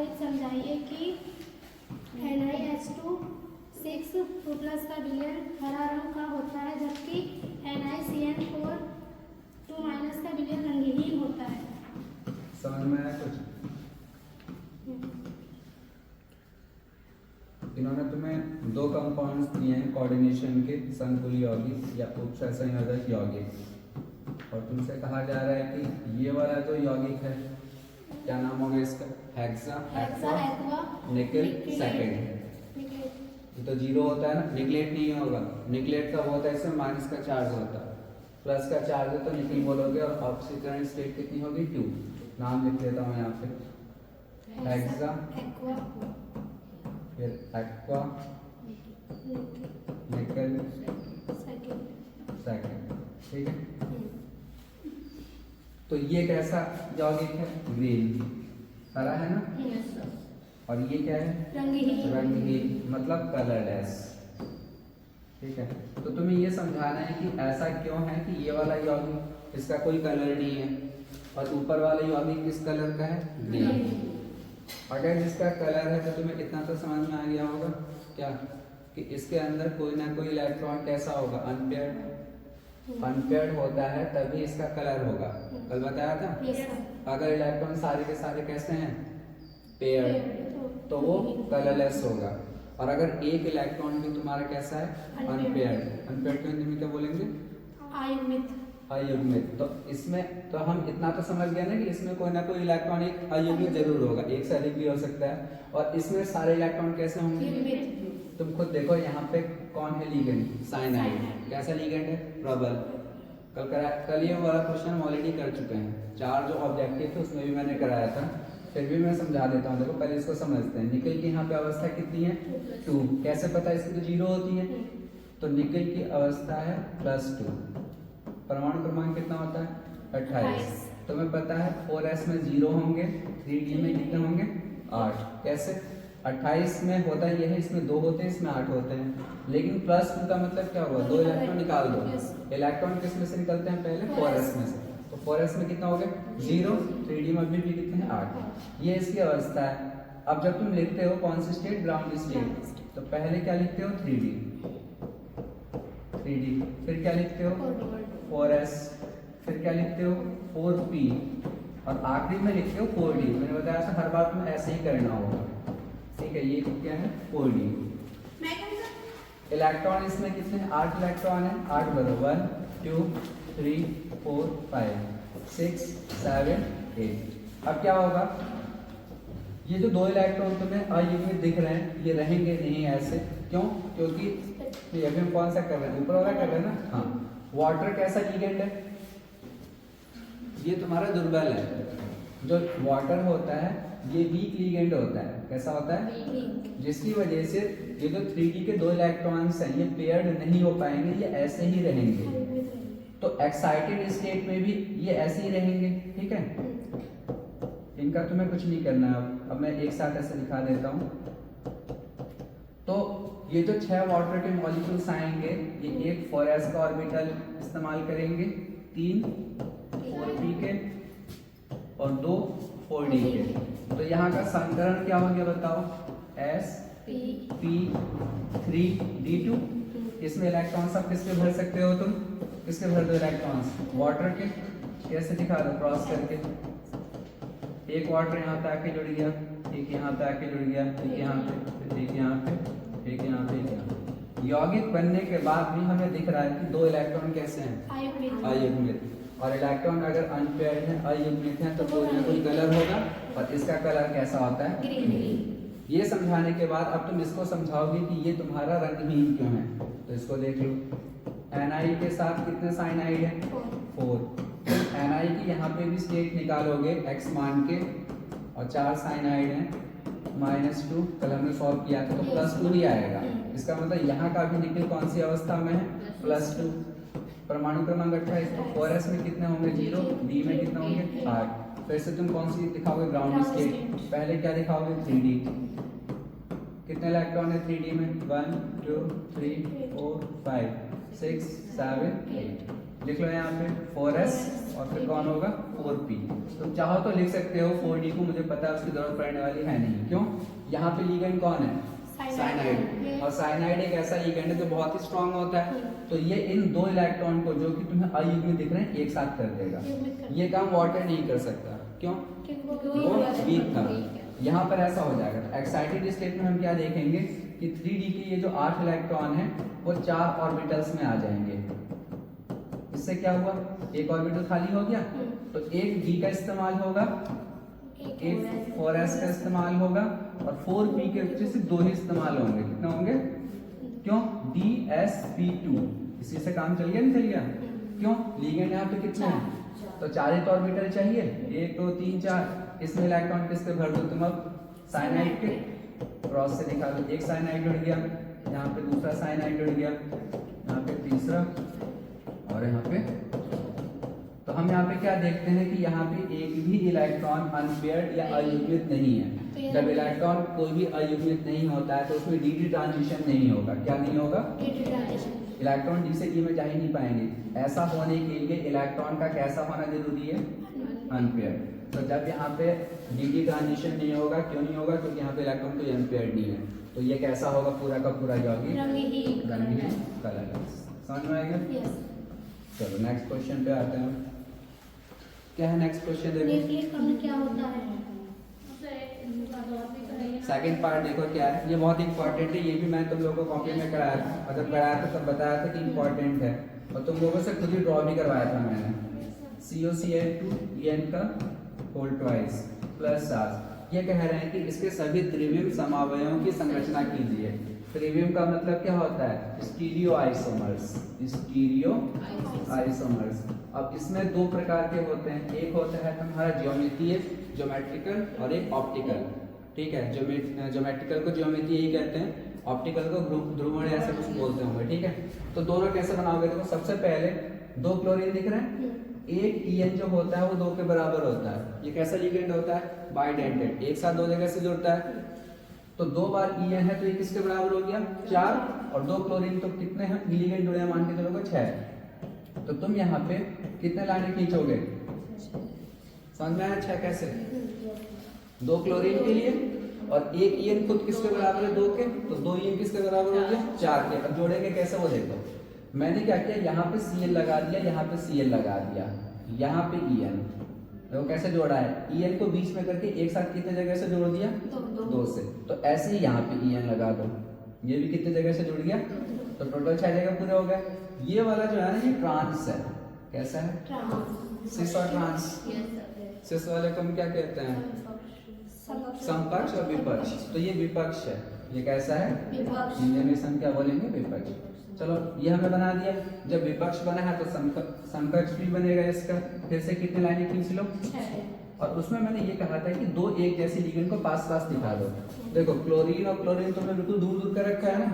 सहित समझाइए कि NiH2 6 2+ का विलयन हरा रंग का होता है, जबकि NiCN4 2- का विलयन रंगहीन होता है। समझ में आया कुछ? इन्होंने तुम्हें दो कंपाउंड्स दिए हैं कोऑर्डिनेशन के, संकुल यौगिक या उपसंयोजक यौगिक, और तुमसे कहा जा रहा है कि ये वाला जो यौगिक है क्या नाम होगा इसका? हेक्सा एक्वा निकल सेकेंड। ये तो जीरो होता है ना, निकलेट नहीं होगा। निकलेट कब होता है? इसमें माइनस का चार्ज होता है, प्लस का चार्ज है तो निकल बोलोगे, और ऑक्सीकरण स्टेट कितनी होगी? 2। नाम लिख लेता हूँ यहाँ पे, हेक्सा फिर एक्वा निकल सेकेंड, ठीक है। तो ये कैसा यौगिक है? ग्रीन, हरा है ना। और ये क्या है? रंगहीन, मतलब कलरलेस, ठीक है। तो तुम्हें ये समझाना है कि ऐसा क्यों है कि ये वाला यौगिक इसका कोई कलर नहीं है और ऊपर वाला यौगिक किस कलर का है? ग्रीन। अगर जिसका कलर है तो तुम्हें इतना तो समझ में आ गया होगा क्या, कि इसके अंदर कोई ना कोई इलेक्ट्रॉन कैसा होगा? अनपेयर्ड होता है, तभी इसका कलर होगा। कल बताया था। अगर इलेक्ट्रॉन सारे के सारे कैसे हैं? पेयर्ड, तो वो कलरलेस होगा। और अगर एक इलेक्ट्रॉन भी तुम्हारा कैसा है? अनपेयर्ड को हिंदी में क्या बोलेंगे? अयुग्मित। तो इसमें तो हम इतना तो समझ गए ना कि इसमें कोई ना कोई इलेक्ट्रॉन एक अयुग्मित जरूर होगा, एक से अधिक भी हो सकता है। और इसमें सारे इलेक्ट्रॉन कैसे होंगे? तुम खुद देखो यहाँ पे कौन है लिगेंड? साइनाइड। कैसा लिगेंड है? प्रबल। कल ये वाला क्वेश्चन हम ऑलरेडी कर चुके हैं। 4 जो ऑब्जेक्टिव थे उसमें भी मैंने कराया था, फिर भी मैं समझा देता हूँ। देखो पहले इसको समझते हैं। निकल की यहाँ पे अवस्था कितनी है? 2। कैसे पता है? इसकी तो 0 होती है, तो निकल की अवस्था है +2। परमाणु क्रमांक कितना होता है? 28। तुम्हें पता है 4s में 0 होंगे, 3d में कितने होंगे? 8। कैसे? 28 में होता ये है, इसमें 2 होते हैं, इसमें 8 होते हैं। लेकिन +2 का मतलब क्या हुआ? 2 इलेक्ट्रॉन निकाल दो। इलेक्ट्रॉन किस में से निकलते हैं? पहले 4s में से। तो 4s में कितना हो गया? 0। 3d में अभी भी कितने हैं? 8। ये इसकी अवस्था है। अब जब तुम लिखते हो कौन सी स्टेट? ग्राउंड स्टेट, तो पहले क्या लिखते हो? 3d, फिर क्या लिखते हो? 4s, फिर क्या लिखते हो? 4p, और आखिरी में लिखते हो 4d। मैंने बताया था हर बार तुम्हें ऐसे ही करना होगा, ठीक है। ये क्या है? 4d। इलेक्ट्रॉन इसमें कितने हैं? 8 इलेक्ट्रॉन है। 8 बदलो, 1 2 3 4 5 6 7 8। अब क्या होगा? ये जो 2 इलेक्ट्रॉन तुम्हें अयुग्मित दिख रहे हैं, ये रहेंगे नहीं ऐसे। क्यों? क्योंकि ये अभी हम कौन सा कर रहे हैं? ऊपर वाला कर रहे हैं ना। हाँ। वाटर कैसा लिगेंड है? ये तुम्हारा दुर्बल है। जो वाटर होता है ये वीक लिगेंड होता है। कैसा होता है? जिसकी वजह से ये जो 3d के 2 इलेक्ट्रॉन्स हैं ये पेयर्ड नहीं हो पाएंगे, ये ऐसे ही रहेंगे। तो एक्साइटेड स्टेट में भी ये ऐसे ही रहेंगे, ठीक है। इनका तुम्हें कुछ नहीं करना है। अब मैं एक साथ ऐसे दिखा देता हूँ। तो ये जो 6 वाटर के मॉलिक्यूल्स आएंगे, ये एक 4s का ऑर्बिटल इस्तेमाल करेंगे, 3 4p के और 2 4d के। तो यहाँ का संकरण क्या हो गया बताओ? sp3d2। इसमें इलेक्ट्रॉन सब किसके भर सकते हो तुम? किसके भर दो इलेक्ट्रॉन्स? वाटर के। कैसे दिखा दो? क्रॉस करके। एक वाटर यहाँ पे आके जुड़ गया, एक यहाँ पे आके जुड़ गया, एक यहाँ पे, एक यहाँ पे, एक यहाँ पे, एक यहाँ पे। यौगिक बनने के बाद भी हमें दिख रहा है कि 2 इलेक्ट्रॉन कैसे हैं? अयुग्मित। और इलेक्ट्रॉन अगर अनपेयर्ड है, अयुग्मित है, तो कोई ना कोई कलर होगा, और इसका कलर कैसा होता है? ग्रीन। ये समझाने के बाद अब तुम इसको समझाओगे कि ये तुम्हारा रंगहीन क्यों है। तो इसको देख लो। Ni के साथ कितने साइनाइड है? 4। Ni की यहाँ पे भी स्टेट निकालोगे x मान के, और 4 साइनाइड हैं, -2। कल हमने सॉल्व किया था तो +2 ही आएगा। इसका मतलब यहाँ का भी निकल कौन सी अवस्था में है? +2। परमाणु क्रमांक 28। तो 4s में कितने होंगे? 0। d में कितने होंगे? 8। फिर से तुम कौन सी दिखाओगे? Ground state. पहले क्या दिखाओगे? 3d। कितने इलेक्ट्रॉन है 3d में? 1 2 3 4 5 6 7 8। लिख लो यहाँ पे 4s और फिर कौन होगा 4p। तुम चाहो तो लिख सकते हो 4d को, मुझे पता है उसकी जरूरत पड़ने वाली है नहीं। क्यों? यहाँ पे लिगेंड कौन है? साइनाइड। और साइनाइड एक ऐसा लिगेंड है जो बहुत ही स्ट्रांग होता है, तो ये इन दो इलेक्ट्रॉन को जो कि तुम्हें अयुग्मित दिख रहे हैं एक साथ कर देगा। ये काम वाटर नहीं कर सकता। क्यों? वो वीक था। यहाँ पर ऐसा हो जाएगा। तो एक्साइटेड स्टेट में हम क्या देखेंगे कि 3d के ये जो 8 इलेक्ट्रॉन है वो 4 ऑर्बिटल्स में आ जाएंगे। इससे क्या हुआ? एक ऑर्बिटल खाली हो गया, तो एक d का इस्तेमाल होगा, एक 4s का इस्तेमाल होगा और 4p के बच्चे से 2 ही इस्तेमाल होंगे। कितने होंगे? क्यों? dsp2। इसी से काम चल गया, नहीं चल गया? क्यों? लिगेंड यहाँ पे कितने हैं? तो 4 ही तो ऑर्बिटल चाहिए, 1 2 3 4। इसमें इलेक्ट्रॉन किससे भर दो तुम? अब साइनाइड के क्रॉस से दिखा दो। एक साइनाइड जुड़ गया, यहाँ पे दूसरा साइनाइड जुड़ गया, यहाँ पे तीसरा और यहाँ पे। तो हम यहाँ पे क्या देखते हैं कि यहाँ पे एक भी इलेक्ट्रॉन अनपेयर्ड या अयुग्मित नहीं है। जब इलेक्ट्रॉन कोई भी अयुग्मित नहीं होता है तो उसमें डी ट्रांजिशन नहीं होगा। क्या नहीं होगा? इलेक्ट्रॉन डी से ई में जा ही नहीं पाएंगे। ऐसा होने के लिए इलेक्ट्रॉन का कैसा होना जरूरी है? अनपेयर्ड। तो जब यहाँ पे डी ट्रांजिशन नहीं होगा, क्यों नहीं होगा? क्योंकि यहाँ पे इलेक्ट्रॉन कोई अनपेयर्ड नहीं है। तो ये कैसा होगा? पूरा का पूरा जो रंगहीन कलरलेस। समझ में आएगा? चलो नेक्स्ट क्वेश्चन पे आते हैं। क्या है नेक्स्ट क्वेश्चन? देखो क्या होता है। सेकंड पार्ट देखो क्या है। ये बहुत इंपॉर्टेंट है, ये भी मैं तुम लोगों को कॉपी में कराया था। अगर कराया था तब बताया था कि इंपॉर्टेंट है और तुम लोगों से खुद ही ड्रॉ भी करवाया था मैंने। COCl2En का होल ट्वाइस प्लस चार्ज। ये कह रहे हैं कि इसके सभी त्रिविम समावयवों की संरचना कीजिए। त्रिविम का मतलब क्या होता है? Stereo isomers. Stereo isomers. अब इसमें दो प्रकार के होते हैं। एक होता है तुम्हारा ज्योमेट्रीय, ज्योमेट्रिकल, और एक ऑप्टिकल। ठीक है, ज्योमेट्रिकल को ज्योमेट्री यही कहते हैं, ऑप्टिकल को ध्रुवण ऐसे कुछ बोलते होंगे। ठीक है, तो दोनों कैसे बनाओगे? देखो सबसे पहले 2 क्लोरीन दिख रहे हैं, एक En जो होता है वो 2 के बराबर होता है। ये कैसा लिगेंड होता है? बाइडेंटेड। एक साथ 2 जगह से जुड़ता है, तो 2 बार En है तो ये किसके बराबर हो गया? 4। और 2 क्लोरीन तो कितने हैं लिगेंड जुड़े हैं? मान के चलोगे 6। तो तुम यहाँ पे कितने लाइनें खींचोगे? समझ में आया? 6 कैसे? 2 क्लोरीन के लिए और एक En खुद किसके बराबर है? 2 के। तो 2 En किसके बराबर हो गया? 4 के। अब जोड़ेंगे कैसे वो देखो। मैंने क्या किया, यहाँ पे Cl लगा दिया, यहाँ पे Cl लगा दिया, यहाँ पे En। तो कैसे जोड़ा है? En को बीच में करके एक साथ कितने जगह से जोड़ दिया? 2 से। तो ऐसे ही यहाँ पे En लगा दो, ये भी कितने जगह से जुड़ गया? तो टोटल 6 जगह पूरे हो गए। ये वाला जो है ना ये ट्रांस है। कैसा है? सिस और ट्रांस। सिस वाले को हम क्या कहते हैं? समकक्ष और विपक्ष। तो ये विपक्ष है। ये कैसा है? हिंदी में हम क्या बोलेंगे? विपक्ष। चलो ये हमें बना दिया। जब विपक्ष बना है तो समकक्ष भी बनेगा इसका। फिर से कितने लाइनें खींच लो? 6। और उसमें मैंने ये कहा था कि 2 एक जैसे लिगेंड को पास पास दिखा दो। देखो क्लोरीन और क्लोरीन तुमने बिल्कुल दूर दूर कर रखा है ना,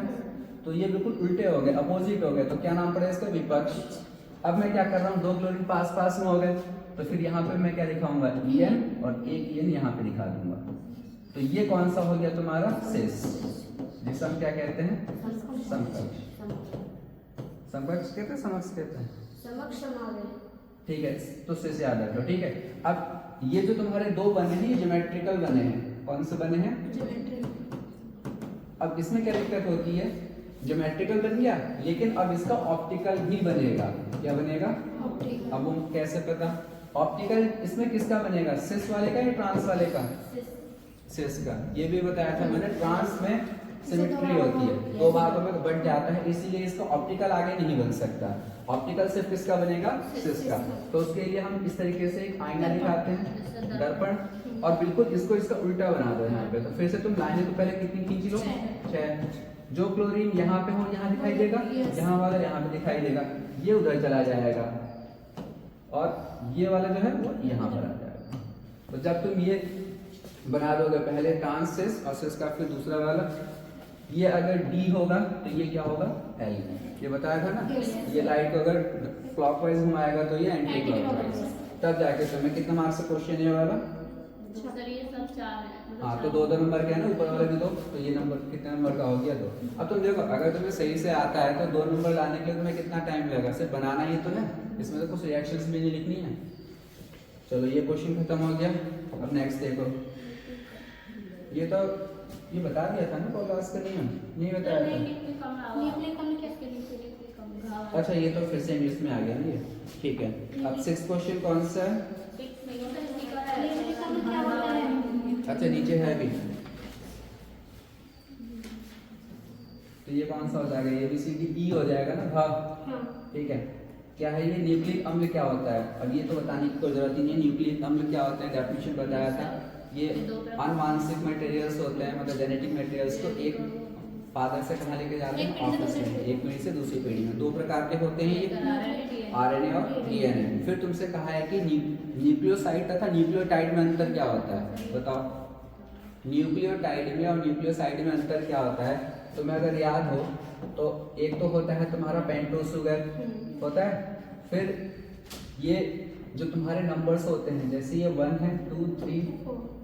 तो ये बिल्कुल उल्टे हो गए, अपोजिट हो गए। तो क्या नाम पड़ेगा इसका? विपक्ष। अब मैं क्या कर रहा हूँ, 2 क्लोरीन पास पास में हो गए, तो फिर यहाँ पे मैं क्या दिखाऊंगा? En और एक En यहाँ पे दिखा दूंगा। तो ये कौन सा हो गया तुम्हारा? सिस, जिसे हम क्या कहते हैं? समकक्ष। समकक्ष कहते हैं, समक्ष कहते हैं? ठीक है, तो सिस याद रखो। ठीक है, अब ये जो तुम्हारे 2 बने हैं ये ज्योमेट्रिकल बने हैं। कौन से बने हैं? अब इसमें क्या दिक्कत होती है? ज्योमेट्रिकल बन गया, लेकिन अब इसका ऑप्टिकल भी बनेगा। क्या बनेगा? अब वो कैसे पता? ऑप्टिकल इसमें किसका बनेगा? सिस वाले का या ट्रांस वाले का? सिस का। ये भी बताया था मैंने, ट्रांस में सिमेट्री होती है, 2 भागों में बट जाता है, इसीलिए इसका ऑप्टिकल आगे नहीं बन सकता। ऑप्टिकल सिर्फ किसका बनेगा? सिस का। तो उसके लिए हम इस तरीके से एक आईना दिखाते हैं, दर्पण, और बिल्कुल इसको इसका उल्टा बना दो यहाँ पे। तो फिर से तुम लाइनें तो पहले कितनी खींच लो? 6। जो क्लोरीन यहाँ पे हो यहाँ दिखाई देगा, यहाँ वाला यहाँ पे दिखाई देगा, ये उधर चला जाएगा और ये वाला जो है वो यहाँ पर आ जाएगा। तो जब तुम ये बना दोगे, पहले ट्रांस सिस और सिस का फिर दूसरा वाला, ये अगर D होगा तो ये क्या होगा? L। ये बताया था ना, ये लाइट को अगर क्लॉकवाइज घुमाएगा तो ये एंटी क्लॉकवाइज। तब जाके तुम्हें कितना मार्क्स का क्वेश्चन ये वाला? सर ये सब 4 है मतलब हाँ, तो 4 2 नंबर के है ना, ऊपर वाले भी 2, तो ये नंबर कितने नंबर का हो गया 2। अब तुम देखो, अगर तुम्हें सही से आता है तो 2 नंबर लाने के लिए तुम्हें कितना टाइम लगेगा, सिर्फ बनाना ही तो है, इसमें तो कुछ रिएक्शंस भी नहीं लिखनी है। चलो ये क्वेश्चन खत्म हो गया। अब नेक्स्ट देखो, ये तो ये बता दिया था ना पॉडकास्ट का नियम, नहीं बताया था? न्यूक्लिक कम आवा न्यूक्लिक अम्ल क्या? न्यूक्लिक कम घाव अच्छा, ये तो फिर से इंग्लिश में आ गया ना ये, ठीक है। अब 6 क्वेश्चन कौन सा है? 6 नहीं होता इसी का है न्यूक्लिक अम्ल क्या होता है? अच्छा, नीचे है भी, तो ये कौन सा हो जाएगा? ये बी सी डी ई हो जाएगा ना, भाव, हाँ, ठीक है। क्या है ये? न्यूक्लिक अम्ल क्या होता है? अब ये तो बताने की कोई जरूरत ही नहीं है, न्यूक्लिक अम्ल क्या होता है, डेफिनेशन बताया था। ये अनुवांशिक मटेरियल्स होते हैं, मतलब जेनेटिक मटेरियल्स को एक फादर से कहाँ लेके जाते हैं, ऑफिस में, एक पीढ़ी से दूसरी पीढ़ी में। 2 प्रकार के होते हैं ये, आरएनए और डीएनए। फिर तुमसे कहा है कि न्यूक्लियोसाइड तथा न्यूक्लियोटाइड में अंतर क्या होता है, बताओ। न्यूक्लियोटाइड में और न्यूक्लियोसाइड में अंतर क्या होता है? तुम्हें अगर याद हो तो एक तो होता है तुम्हारा पेंटोस शुगर होता है, फिर ये जो तुम्हारे नंबर्स होते हैं, जैसे ये 1 है, 2, 3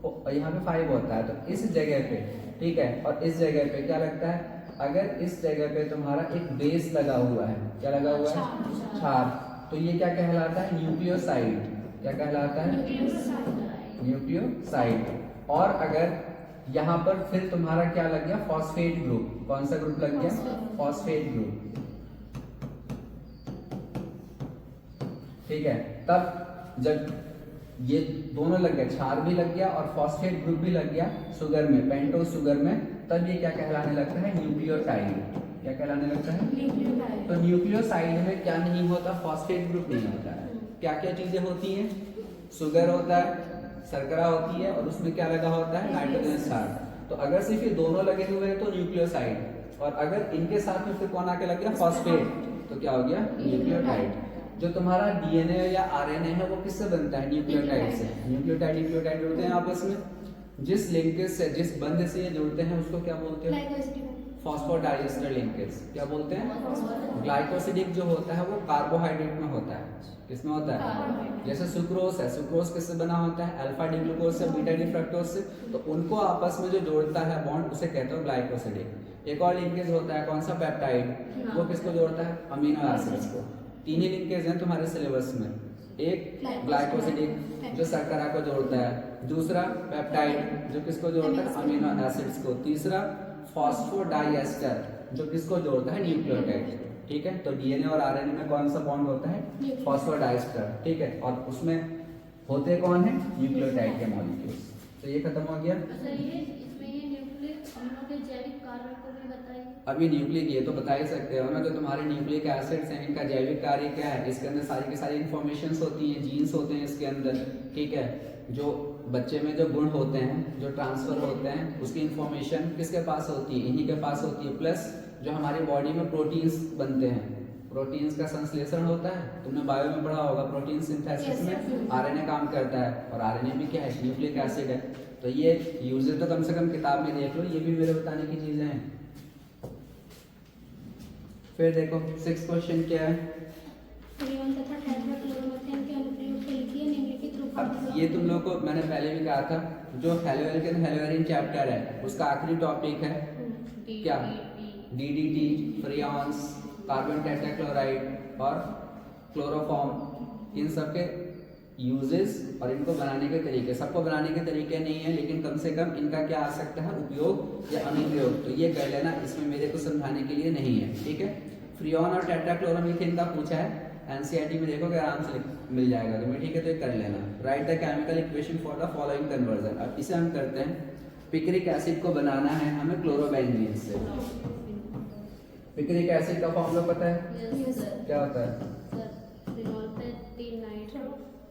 और यहाँ पे 5 होता है, तो इस जगह पे, ठीक है, और इस जगह पे क्या लगता है? अगर इस जगह पे तुम्हारा एक बेस लगा हुआ है, क्या लगा हुआ है? क्षार, तो ये क्या कहलाता है? न्यूक्लियोसाइड। क्या कहलाता है? न्यूक्लियोसाइड। और अगर यहाँ पर फिर तुम्हारा क्या लग गया? Phosphate group. कौन सा ग्रुप लग गया? फॉस्फेट ग्रुप, ठीक है। तब जब ये दोनों लग गया, क्षार भी लग गया और फॉस्फेट ग्रुप भी लग गया शुगर में, पेंटोस शुगर में, तब ये क्या कहलाने लगता है? न्यूक्लियोटाइड। क्या कहलाने लगता है? न्यूक्लियोटाइड। तो न्यूक्लियोसाइड में क्या नहीं होता? फॉस्फेट ग्रुप नहीं होता है। क्या क्या चीजें होती हैं? शुगर होता है, शर्करा होती है, और उसमें क्या लगा होता है? नाइट्रोजन क्षार। तो अगर सिर्फ ये दोनों लगे हुए हैं तो न्यूक्लियोसाइड, और अगर इनके साथ में फिर कौन आके लग गया? फॉस्फेट, तो क्या हो गया? न्यूक्लियोटाइड। जो तुम्हारा डीएनए या आरएनए है वो किससे बनता है? न्यूक्लियोटाइड से। न्यूक्लियोटाइड जुड़ते हैं आपस में, जिस लिंकेज से, जिस बंध से ये जुड़ते हैं उसको क्या बोलते हैं? Phosphodiester linkage. क्या बोलते हैं? ग्लाइकोसिडिक जो होता है वो कार्बोहाइड्रेट में होता है। किसमें होता है? जैसे सुक्रोज है, सुक्रोज किससे बना होता है? अल्फा डी ग्लूकोज से, बीटा डी फ्रक्टोज से। तो उनको आपस में जो जोड़ता है बॉन्ड, उसे कहते हैं ग्लाइकोसिडिक। एक और लिंकेज होता है, कौन सा? पेप्टाइड। वो किसको जोड़ता है? अमीनो एसिड्स को। 3 ही लिंकेज हैं तुम्हारे सिलेबस में, एक ग्लाइकोसिडिक जो शर्करा को जोड़ता है, दूसरा पेप्टाइड जो किसको जोड़ता है? अमीनो एसिड्स को, तीसरा फॉस्फोडाइएस्टर जो किसको जोड़ता है? न्यूक्लियोटाइड। ठीक है, तो डीएनए और आरएनए में कौन सा बॉन्ड होता है? फॉस्फोडाइएस्टर। ठीक है, और उसमें होते कौन है? न्यूक्लियोटाइड के मॉलिक्यूल्स। तो ये खत्म हो गया। अच्छा, ये इसमें ये न्यूक्लिक अम्लों के जैविक कार्य को भी बताइए। अभी न्यूक्लिक ये तो बता ही सकते हो ना, जो तुम्हारे न्यूक्लिक एसिड्स हैं इनका जैविक कार्य क्या है? इसके अंदर सारी की सारी इन्फॉर्मेशंस होती हैं, जीन्स होते हैं इसके अंदर। ठीक है, जो बच्चे में जो गुण होते हैं, जो ट्रांसफर होते हैं, उसकी इन्फॉर्मेशन किसके पास होती है? इन्हीं के पास होती है। प्लस जो हमारी बॉडी में प्रोटीन्स बनते हैं, प्रोटीन्स का संश्लेषण होता है, तुमने बायो में पढ़ा होगा, प्रोटीन सिंथेसिस में आरएनए काम करता है, और आरएनए भी क्या है? न्यूक्लिक एसिड है। तो ये यूजेस तो कम से कम किताब में देख लो, ये भी मेरे बताने की चीजें हैं। फिर देखो 6 क्वेश्चन क्या है? फ्रीऑन तथा टेट्राक्लोरोमीथेन के अनुप्रयोग के लिए निम्नलिखित रूप अब ये तुम लोग को मैंने पहले भी कहा था, जो हेलोवेरिन चैप्टर है उसका आखिरी टॉपिक है क्या? डीडीटी, फ्रियॉन्स, कार्बन टेट्राक्लोराइड और क्लोरोफॉर्म, इन सब के यूजेस और इनको बनाने के तरीके। सबको बनाने के तरीके नहीं है, लेकिन कम से कम इनका क्या आ सकता है? उपयोग या अनुप्रयोग। तो ये कर लेना, इसमें मेरे को समझाने के लिए नहीं है। ठीक है, फ्रियॉन और टेट्राक्लोरोमीथेन का पूछा है, एनसीईआरटी में देखोगे आराम से मिल जाएगा तुम्हें। ठीक है, तो ये कर लेना। Right the chemical equation for the following conversion. अब इसे हम करते हैं, पिक्रिक एसिड को बनाना है हमें क्लोरोबेंजीन से। पिक्रिक एसिड का फॉर्मूला पता है? Yes sir. क्या होता है? सर फिनॉल पे 3 nitro.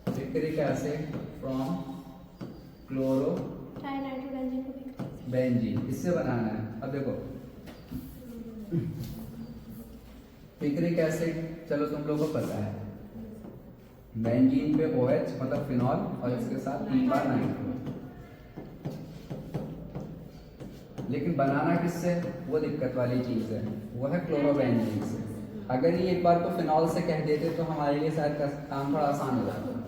Picric acid from chloro trinitrobenzene को भी बेंजीन, इससे बनाना है। अब देखो पिक्रिक एसिड, चलो तुम लोगों को पता है, बेंजीन पे OH मतलब फिनॉल, और इसके साथ 3 बार नाइट्रो। लेकिन बनाना किससे? वो दिक्कत वाली चीज है, वो है क्लोरोबेंजीन से। अगर ये एक बार तो फिनॉल से कह देते तो हमारे लिए शायद काम थोड़ा आसान हो जाता।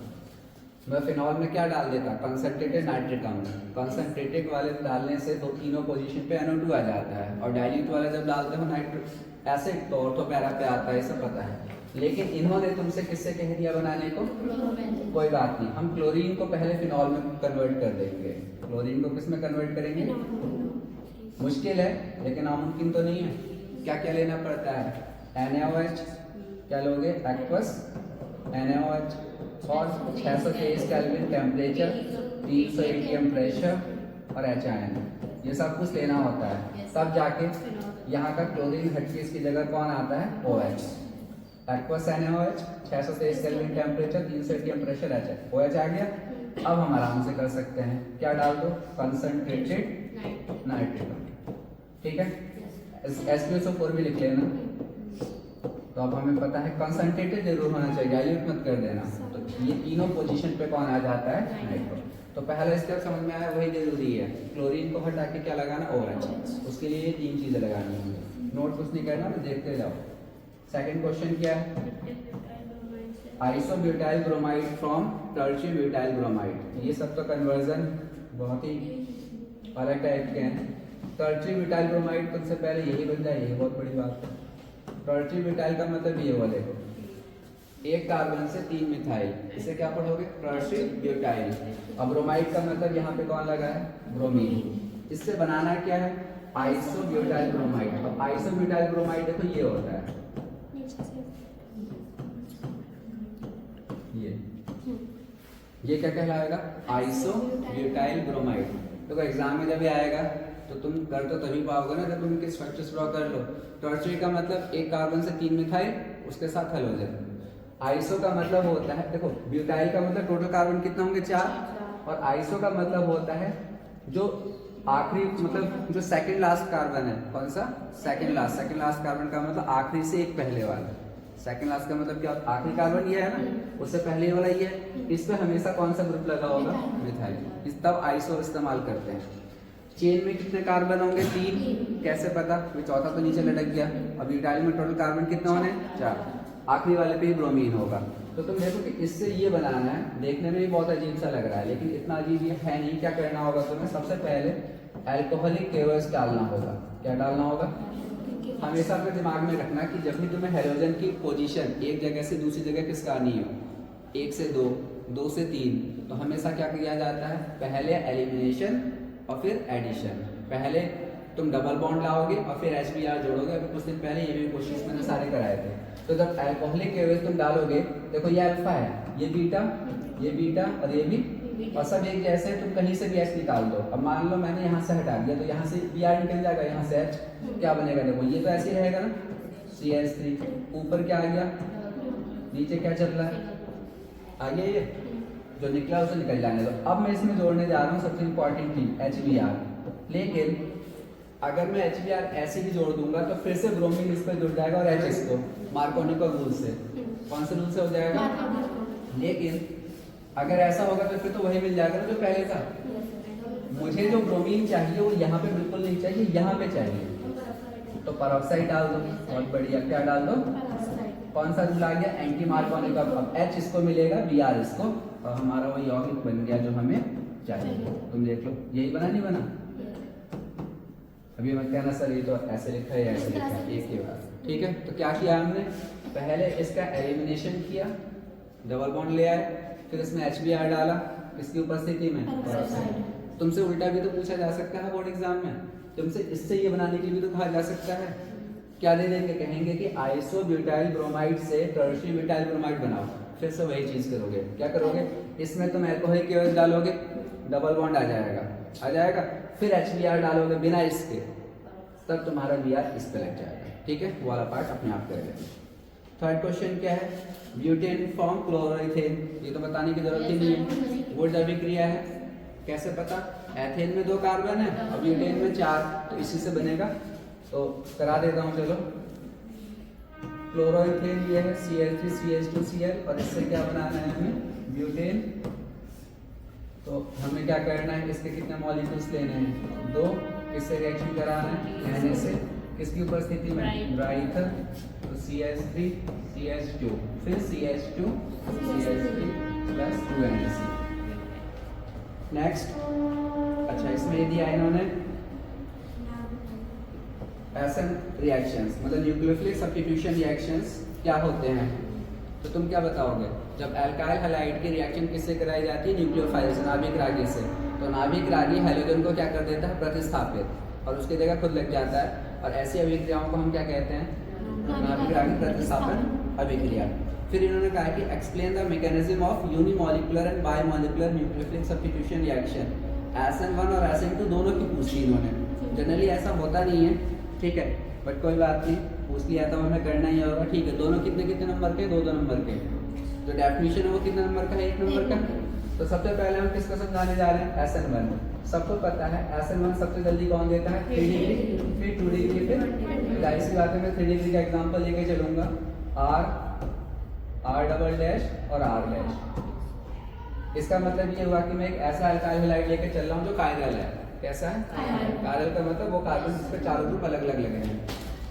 मैं फिनॉल में क्या डाल देता, कंसंट्रेटेड नाइट्रिक अम्ल। कंसंट्रेटेड वाले डालने से तो तीनों पोजीशन पे NO2 आ जाता है, और डाइल्यूट वाला जब डालते हो नाइट्रिक एसिड तो ऑर्थो पैरा पे आता है, सब पता है। लेकिन इन्होंने तुमसे किससे कह दिया बनाने को? कोई बात नहीं, हम क्लोरीन को पहले फिनॉल में कन्वर्ट कर देंगे। क्लोरीन को किस में कन्वर्ट करेंगे? मुश्किल है लेकिन नामुमकिन तो नहीं है। क्या क्या लेना पड़ता है? NaOH, क्या लोगे? एक्वस NaOH, और 623 केल्विन टेम्परेचर, 300 atm प्रेशर, और HIN, ये सब कुछ लेना होता है। तब जाके यहाँ का क्लोरीन हट के इसकी जगह कौन आता है? OH। Aqueous NaOH, 623 kelvin temperature, 300 atm pressure, OH आ गया। अब हम आराम से कर सकते हैं, क्या डाल दो? कंसंट्रेटेड नाइट्रिक, ठीक है। H2SO4 भी लिख लेना। तो अब हमें पता है कंसंट्रेटेड जरूर होना चाहिए, डाइल्यूट मत कर देना। तो ये तीनों पोजीशन पे कौन आ जाता है? नाइट्रो। तो पहला स्टेप समझ में आया, वही जरूरी है। क्लोरीन को हटा के क्या लगाना? OH। उसके लिए ये 3 चीजें लगानी होंगी। नोट कुछ नहीं करना, देखते जाओ। सेकंड क्वेश्चन क्या है? Isobutyl bromide from tertiary butyl bromide. ये सब तो कन्वर्जन बहुत ही अलग टाइप के हैं। टर्शियम ब्यूटाइल ब्रोमाइड तुमसे पहले यही बन जाए, यही बहुत बड़ी बात है। टर्शियम ब्यूटाइल का मतलब ये वाले को, एक कार्बन से 3 मिथाइल, इसे क्या पढ़ोगे? टर्शियम ब्यूटाइल। अब ब्रोमाइड का मतलब यहाँ पे कौन लगा है? ब्रोमीन। इससे बनाना क्या है? Isobutyl bromide. अब आइसोब्यूटाइल ब्रोमाइड देखो ये होता है, ये क्या कहलाएगा? Isobutyl bromide. देखो एग्जाम में जब ये आएगा तो तुम कर तो तभी पाओगे ना जब तुम इनके स्ट्रक्चर्स ड्रॉ कर लो। टर्शियरी का मतलब एक कार्बन से 3 मिथाइल, उसके साथ हेलोजन। आइसो का मतलब होता है, देखो ब्यूटाइल का मतलब टोटल कार्बन कितना होंगे? 4, और आइसो का मतलब होता है जो आखिरी, मतलब जो सेकंड लास्ट कार्बन है। कौन सा? Second last. Second last carbon का मतलब आखिरी से एक पहले वाला। सेकंड लास्ट का मतलब क्या? आखिरी कार्बन ये है ना, उससे पहले वाला ये है। इस पे हमेशा कौन सा ग्रुप लगा होगा? मिथाइल। इस तब आइसो इस्तेमाल करते हैं। चेन में कितने कार्बन होंगे? 3। कैसे पता? चौथा तो नीचे लटक गया। अब ब्यूटाइल में टोटल कार्बन कितने होने? 4। आखिरी वाले पे ही ब्रोमीन होगा। तो तुम देखो कि इससे ये बनाना है, देखने में भी बहुत अजीब सा लग रहा है लेकिन इतना अजीब ये है नहीं। क्या करना होगा तुम्हें? सबसे पहले अल्कोहलिक केवल्स डालना होगा। क्या डालना होगा? हमेशा अपने दिमाग में रखना कि जब भी तुम्हें हेलोजन की पोजीशन एक जगह से दूसरी जगह किसका आनी हो, 1 से 2, 2 से 3, तो हमेशा क्या किया जाता है? पहले एलिमिनेशन और फिर एडिशन। पहले तुम डबल बॉन्ड लाओगे और फिर HBr जोड़ोगे। अभी कुछ दिन पहले ये भी कोशिश मैंने सारे कराए थे। तो जब अल्कोहलिक केवल्स तुम डालोगे, देखो ये अल्फा है, ये बीटा और ये भी, और सब एक जैसे हैं। तुम कहीं से भी H निकाल दो। अब मान लो मैंने यहाँ से हटा दिया तो यहाँ से Br निकल जाएगा, यहाँ से H क्या बनेगा? देखो ये तो ऐसे ही रहेगा ना, CH3। ऊपर क्या आ गया? नीचे क्या चल रहा है? आगे ये जो निकला उसे निकल जाने दो। अब मैं इसमें जोड़ने जा रहा हूँ सबसे इम्पोर्टेंट चीज HBr। लेकिन अगर मैं HBr ऐसे भी जोड़ दूंगा तो फिर से ब्रोमीन इस पर जुड़ जाएगा और H इसको, मार्कोनी का रूल से। कौन से रूल से हो जाएगा? लेकिन अगर ऐसा होगा तो फिर तो वही मिल जाएगा ना जो पहले था। मुझे जो ब्रोमीन चाहिए वो यहाँ पे बिल्कुल नहीं चाहिए, यहाँ पे चाहिए। तो परऑक्साइड डाल दो। बहुत बढ़िया, क्या डाल दो? कौन सा रूल आ गया? एंटी मार्कोनी का। अब H इसको मिलेगा, Br इसको, और हमारा वो यौगिक बन गया जो हमें चाहिए। तुम देख लो, यही बना नहीं बना? अभी मत कहना सर ये तो ऐसे लिखा है या ऐसे लिखा है, एक ही बात। ठीक है, तो क्या किया हमने? पहले इसका एलिमिनेशन किया, डबल बॉन्ड ले आए, फिर इसमें HBr डाला, इसकी उपस्थिति में तुमसे उल्टा भी तो पूछा जा सकता है बोर्ड एग्जाम में। तुमसे इससे ये बनाने के लिए भी तो कहा जा सकता है। क्या दे देंगे? कहेंगे कि आइसोब्यूटाइल ब्रोमाइड से टर्शियम ब्यूटाइल ब्रोमाइड बनाओ। फिर से वही चीज करोगे। क्या करोगे? इसमें तुम अल्कोहलिक केवल्स डालोगे, डबल बॉन्ड आ जाएगा। फिर HBr डालोगे बिना इसके, तब तुम्हारा Br इस पे लग जाएगा। ठीक है, वो वाला पार्ट अपने आप कर लेंगे। थर्ड क्वेश्चन क्या है? Butane form chloroethane. ये तो बताने की जरूरत ही नहीं है, वो अभिक्रिया है। कैसे पता? एथेन में 2 कार्बन है और ब्यूटेन में 4, तो इसी से बनेगा। तो करा देता हूँ, चलो। क्लोरोइथेन ये है Cl3 CH2Cl, और इससे क्या बनाना है हमें? ब्यूटेन। तो हमें क्या करना है? इसके कितने मॉलिक्यूल्स लेने हैं? 2। इससे रिएक्शन कराना है Na से, किसकी उपस्थिति में? ब्राइथर। तो CH3 CH2, फिर CH2 CH3 plus 2NC। Next, अच्छा इसमें ये दिया इन्होंने एसन रिएक्शंस, मतलब न्यूक्लियोफिलिक सब्स्टिट्यूशन रिएक्शंस क्या होते हैं। तो तुम क्या बताओगे, जब एल्काइल हैलाइड की रिएक्शन किससे कराई जाती है, न्यूक्लियोफाइल से, नाभिक रागी से। तो नाभिक रागी हैलोजन को क्या कर देता है, प्रतिस्थापित, और उसकी जगह खुद लग जाता है। और ऐसी अभिक्रियाओं को हम क्या कहते हैं, नाभिक रागी प्रतिस्थापन अभिक्रिया। फिर इन्होंने कहा कि explain the mechanism of unimolecular and bimolecular nucleophilic substitution reaction. SN1 और SN2 दोनों की पूछ ली इन्होंने। जनरली ऐसा होता नहीं है, ठीक है, बट कोई बात नहीं, पूछ लिया तो हमें करना ही होगा। ठीक है, दोनों कितने कितने नंबर के, 2-2 नंबर के। जो डेफिनेशन है वो कितने नंबर का है, 1 नंबर का। तो सबसे पहले हम किसको समझाने जा रहे हैं, SN1। सबको पता है SN1 सबसे जल्दी कौन देता है, 3 डिग्री, फिर 2 डिग्री, फिर जाहिर सी बात है मैं 3 डिग्री का एग्जांपल लेके चलूंगा, R डबल डैश और R डैश। इसका मतलब ये हुआ कि मैं एक ऐसा अल्काइल हैलाइड लेके चल रहा हूँ जो कायरल है। कैसा है, कायरल का मतलब वो कार्बन जिसके चारों ग्रुप अलग अलग लगे हैं।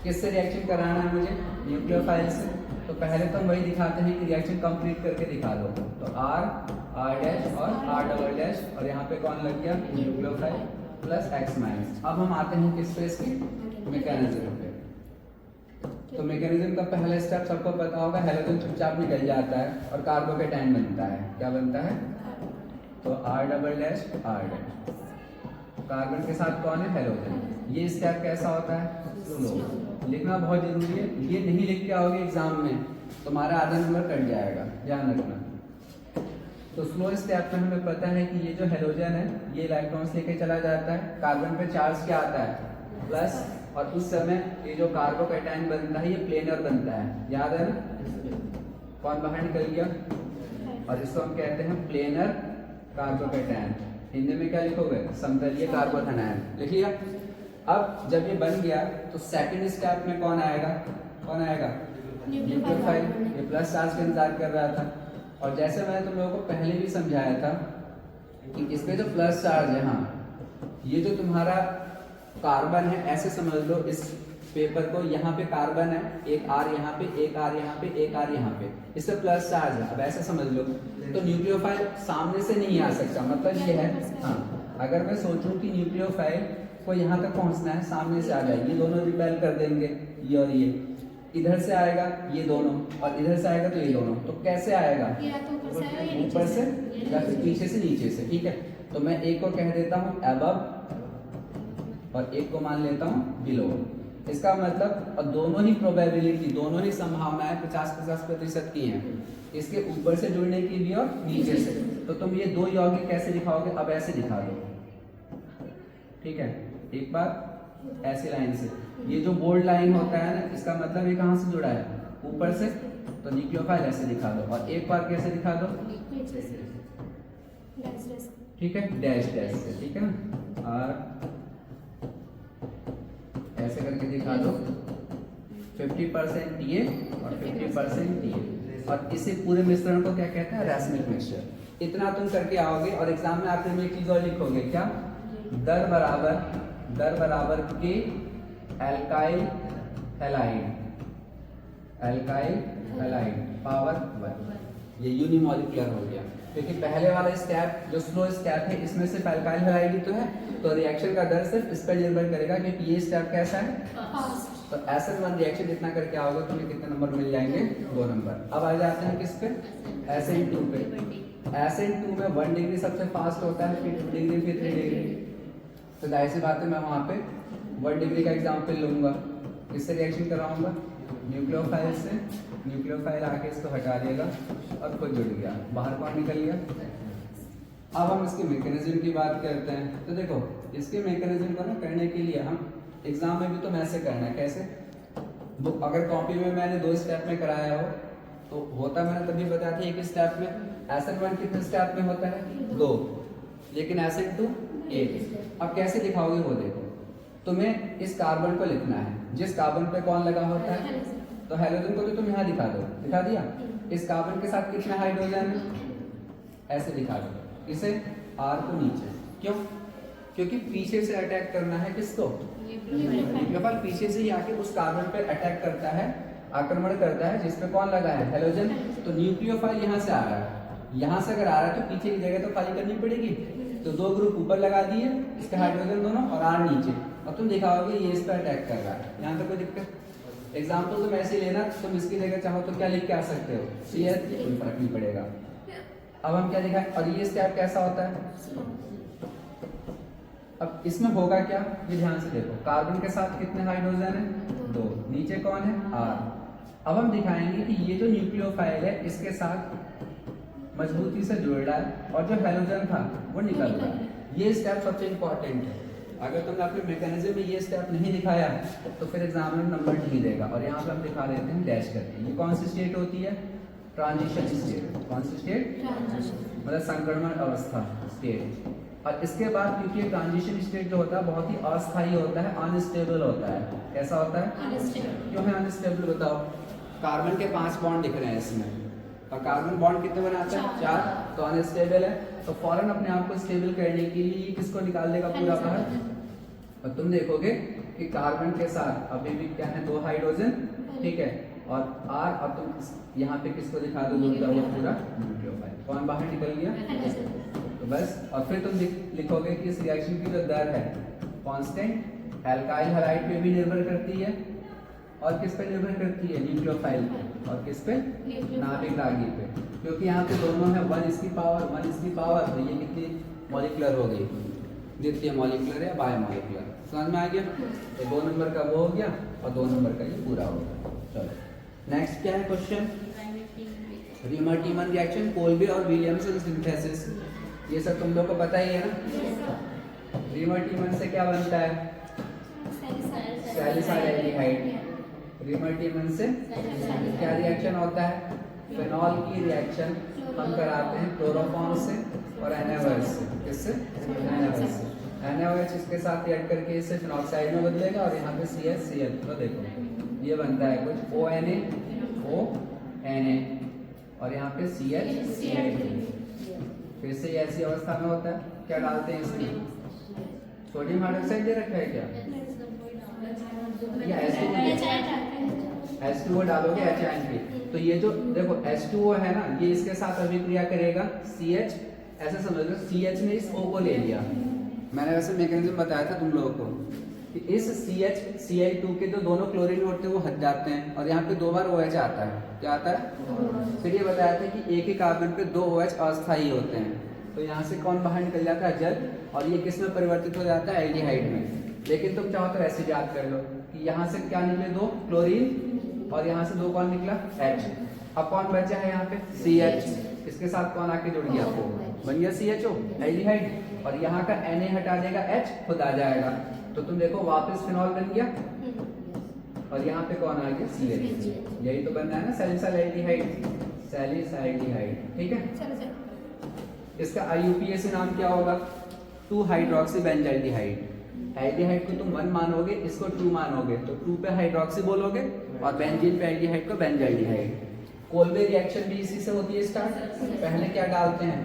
किससे रिएक्शन कराना है मुझे, न्यूक्लियोफाइल से। तो पहले तो हम वही दिखाते हैं कि रिएक्शन कंप्लीट करके दिखा दो। तो R डैश और R डबल डैश, और यहाँ पे कौन लग गया, न्यूक्लियोफाइल प्लस X माइनस। अब हम आते हैं किस पे, इसकी मैकेनिज्म पे। तो मैकेनिज्म का पहला स्टेप सबको पता होगा, हैलोजन चुपचाप निकल जाता है और कार्बोकेटाइन बनता है। क्या बनता है, तो R double dash R dash, carbon के साथ कौन है, हैलोजन। ये स्टेप कैसा होता है, स्लो। लिखना बहुत जरूरी है, ये नहीं लिख के आओगे एग्जाम में तुम्हारा आधा नंबर कट जाएगा, ध्यान रखना। तो स्लो स्टेप में हमें पता है कि ये जो हैलोजन है ये इलेक्ट्रॉन्स लेके चला जाता है, कार्बन पे चार्ज क्या आता है, प्लस, और उस समय ये जो कार्बोकेटाइन बनता है ये प्लेनर बनता है, याद है ना। कौन बाहर निकल गया, और इसको हम कहते हैं प्लेनर कार्बोकेटाइन। हिंदी में क्या लिखोगे, समतलीय कार्बन आयन, लिख लिया। अब जब ये बन गया तो सेकंड स्टेप में कौन आएगा, कौन आएगा, न्यूक्लियोफाइल। ये प्लस चार्ज का इंतजार कर रहा था, और जैसे मैंने तुम लोगों को पहले भी समझाया था कि इसमें जो प्लस चार्ज है, हाँ, ये जो तुम्हारा कार्बन है, ऐसे समझ लो इस पेपर को, यहाँ पे कार्बन है, एक R यहाँ पे, एक R यहाँ पे, एक R यहाँ पे, इससे प्लस चार्ज है। अब ऐसे समझ लो, तो न्यूक्लियोफाइल सामने से नहीं आ सकता, मतलब ये है, हाँ, अगर मैं सोचूं कि न्यूक्लियोफाइल को यहाँ तक पहुँचना है, सामने से आ जाए, ये दोनों रिपेल कर देंगे, ये और ये, इधर से आएगा ये दोनों, और इधर से आएगा तो ये दोनों। तो कैसे आएगा, ऊपर से या फिर पीछे से नीचे से, ठीक है। तो मैं एक को कह देता हूँ अबव और एक को मान लेता हूँ बिलो। इसका मतलब, और दोनों ही प्रोबेबिलिटी, दोनों ही संभावनाएं 50-50% की हैं, इसके ऊपर से जुड़ने की भी और नीचे से। तो तुम ये दो यौगिक कैसे दिखाओगे, अब ऐसे दिखा दो, ठीक है। एक बार ऐसी लाइन से, ये जो बोल्ड लाइन होता है ना, इसका मतलब ये कहाँ से जुड़ा है, ऊपर से, तो न्यूक्लियोफाइल ऐसे दिखा दो। और एक बार कैसे दिखा दो, ठीक है, डैश डैश से, ठीक है ना, और ऐसे करके दिखा दो, 50% ये और 50% ये, और इसे पूरे मिश्रण को क्या कहते हैं, रैसमिक मिक्सचर। इतना तुम करके आओगे, और एग्जाम में आखिर में एक चीज और लिखोगे, क्या, दर बराबर के एल्काइल हैलाइड पावर 1। ये यूनिमोलिकुलर हो गया, क्योंकि पहले वाला स्टेप जो स्लो स्टेप है, इसमें सिर्फ एल्काइल हैलाइड ही तो है, तो रिएक्शन का दर सिर्फ इस पर निर्भर करेगा कि ये स्टेप कैसा है, तो SN1 रिएक्शन जितना करके आओगे तुम्हें कितने नंबर मिल जाएंगे, 2 नंबर। अब आ जाते हैं किस पे, SN2 पे। SN2 में 1 डिग्री सबसे फास्ट होता है, फिर 2 डिग्री, फिर 3 डिग्री। तो जाहिर सी बात है मैं वहाँ पे 1 डिग्री का एग्जाम्पल लूंगा, किससे रिएक्शन कराऊंगा, न्यूक्लियोफाइल से। न्यूक्लियोफाइल आके इसको हटा देगा और खुद जुड़ गया, बाहर कौन निकल गया। अब हम इसके मैकेनिज्म की बात करते हैं। तो देखो, इसके मैकेनिज्म को ना करने के लिए हम एग्जाम में भी तो ऐसे करना है, कैसे, बुक अगर कॉपी में मैंने 2 स्टेप में कराया हो तो होता मैंने तभी बताया था, एक स्टेप में। SN1 कितने स्टेप में होता है, 2, लेकिन SN2 1। अब कैसे दिखाओगे वो देखो, तुम्हें इस कार्बन को लिखना है, जिस कार्बन पे कौन लगा होता है, तो हैलोजन को तो तुम यहाँ दिखा दो, दिखा दिया। इस कार्बन के साथ कितने हाइड्रोजन है, ऐसे दिखा दो, इसे R को नीचे, क्यों, क्योंकि पीछे से अटैक करना है किसको, न्यूक्लियोफाइल पीछे से ही आके उस कार्बन पे अटैक करता है, आक्रमण करता है, जिसपे कौन लगा है, हैलोजन। तो न्यूक्लियोफाइल यहाँ से आ रहा है, यहाँ से अगर आ रहा है तो पीछे की जगह तो खाली करनी पड़ेगी। तो 2 ग्रुप ऊपर लगा दिए, इसके हाइड्रोजन दोनों, और R नीचे, और तुम दिखाओगे ये इस पर अटैक कर रहा है। यहाँ तक कोई दिक्कत? एग्जाम्पल तुम ऐसे ही लेना, तुम इसकी जगह चाहो तो क्या लिख के आ सकते हो, CH, कोई फर्क नहीं पड़ेगा। अब हम क्या दिखाएं, और ये स्टेप कैसा होता है? अब इसमें होगा क्या, ये ध्यान से देखो। कार्बन के साथ कितने हाइड्रोजन है? 2। नीचे कौन है? R। अब हम दिखाएंगे कि ये जो न्यूक्लियोफाइल है इसके साथ मजबूती से जुड़ रहा है, और जो हैलोजन था वो निकल रहा है। ये स्टेप सबसे इंपॉर्टेंट है। अगर तुमने अपने मैकेनिज्म में ये स्टेप नहीं दिखाया तो फिर एग्जामिनर नंबर नहीं देगा। और यहाँ पे हम दिखा देते हैं डैश करके। ये कौन सी स्टेट होती है? Transition state. कौन सी स्टेट? मतलब संक्रमण अवस्था स्टेट। और इसके बाद क्योंकि ट्रांजिशन स्टेट जो होता है बहुत ही अस्थायी होता है, अनस्टेबल होता है। कैसा होता है? क्यों है अनस्टेबल बताओ? कार्बन के 5 बॉन्ड दिख रहे हैं इसमें, और कार्बन बॉन्ड कितने बनाता है? 4। तो अनस्टेबल है, तो फौरन अपने आप को स्टेबल करने के लिए किसको निकाल देगा पूरा बाहर। और तुम देखोगे कि कार्बन के साथ अभी भी क्या है? 2 हाइड्रोजन, ठीक है, और R। अब तुम यहाँ पे किसको दिखा दो? जुड़ता हुआ पूरा न्यूक्लियोफाइल। कौन बाहर निकल गया? तो बस। और फिर तुम लिखोगे कि इस रिएक्शन की जो दर है कांस्टेंट एल्काइल हैलाइड पे भी निर्भर करती है, और किस पे निर्भर करती है? न्यूक्लियोफाइल पे। और किस पे? नाभिक रागी पे। क्योंकि यहाँ पे दोनों है 1 इसकी पावर 1 इसकी पावर, तो ये कितनी मॉलिक्यूलर हो गई? द्वितीय मॉलिक्यूलर या बायोमॉलिक्यूलर। समझ में आ गया? तो 2 नंबर का वो हो गया, और 2 नंबर का ये पूरा हो गया। चलो नेक्स्ट क्या है क्वेश्चन? रीमर-टीमन रिएक्शन, कोल्बे और विलियमसन सिंथेसिस। ये सब तुम लोग को पता ही है ना। रीमर-टीमन से क्या बनता है? सैलिसाइल्डिहाइड। रीमर-टीमन से क्या रिएक्शन होता है? फिनॉल की रिएक्शन हम कराते हैं क्लोरोफॉर्म से और NaOH से। किससे? NaOH से। NaOH इसके साथ ऐड करके इसे फिनॉक्साइड में बदलेगा, और यहाँ पे CH तो देखो ये बनता है कुछ ONA ONA, और यहाँ पे CH। फिर से ऐसी अवस्था में होता है, क्या डालते हैं इसमें? सोडियम हाइड्रोक्साइड दे रखा है क्या? या H2O डालोगे HNP। तो ये जो देखो H2O है ना, ये इसके साथ अभिक्रिया करेगा CH। ऐसे समझ लो CH ने इस O को ले लिया। मैंने वैसे मैकेनिज्म बताया था तुम लोगों को कि इस CH Cl2 के जो दोनों क्लोरीन होते हैं वो हट जाते हैं, और यहाँ पे 2 बार OH आता है। क्या आता है? फिर ये बताया था कि एक ही कार्बन पे 2 OH अस्थायी होते हैं। तो यहाँ से कौन बाहर निकल जाता है? जल। और ये किस में परिवर्तित हो जाता है? एल्डिहाइड में। लेकिन तुम चाहो तो ऐसे याद कर लो कि यहाँ से क्या निकले? 2 क्लोरीन, और यहाँ से 2 कौन निकला? H। अब कौन बचा है यहाँ पे? CH। इसके साथ कौन आके जुड़ गया? O। बन गया CHO एल्डिहाइड, और यहाँ का Na हटा देगा, H खुद आ जाएगा। तो तुम देखो वापस फिनॉल बन गया, और यहाँ पे कौन आ गया? CH। यही तो बनना है ना सैलिसाइल्डिहाइड। सैलिसाइल्डिहाइड, ठीक है। इसका IUPAC नाम क्या होगा? 2 हाइड्रोक्सी बेंजाल्डिहाइड। एल्डिहाइड को तुम 1 मानोगे, इसको 2 मानोगे, तो 2 पे हाइड्रोक्सी बोलोगे, और बेंजीन पे एल्डिहाइड को बेंजाल्डिहाइड। कोल्बे रिएक्शन भी इसी से होती है स्टार्ट। पहले क्या डालते हैं?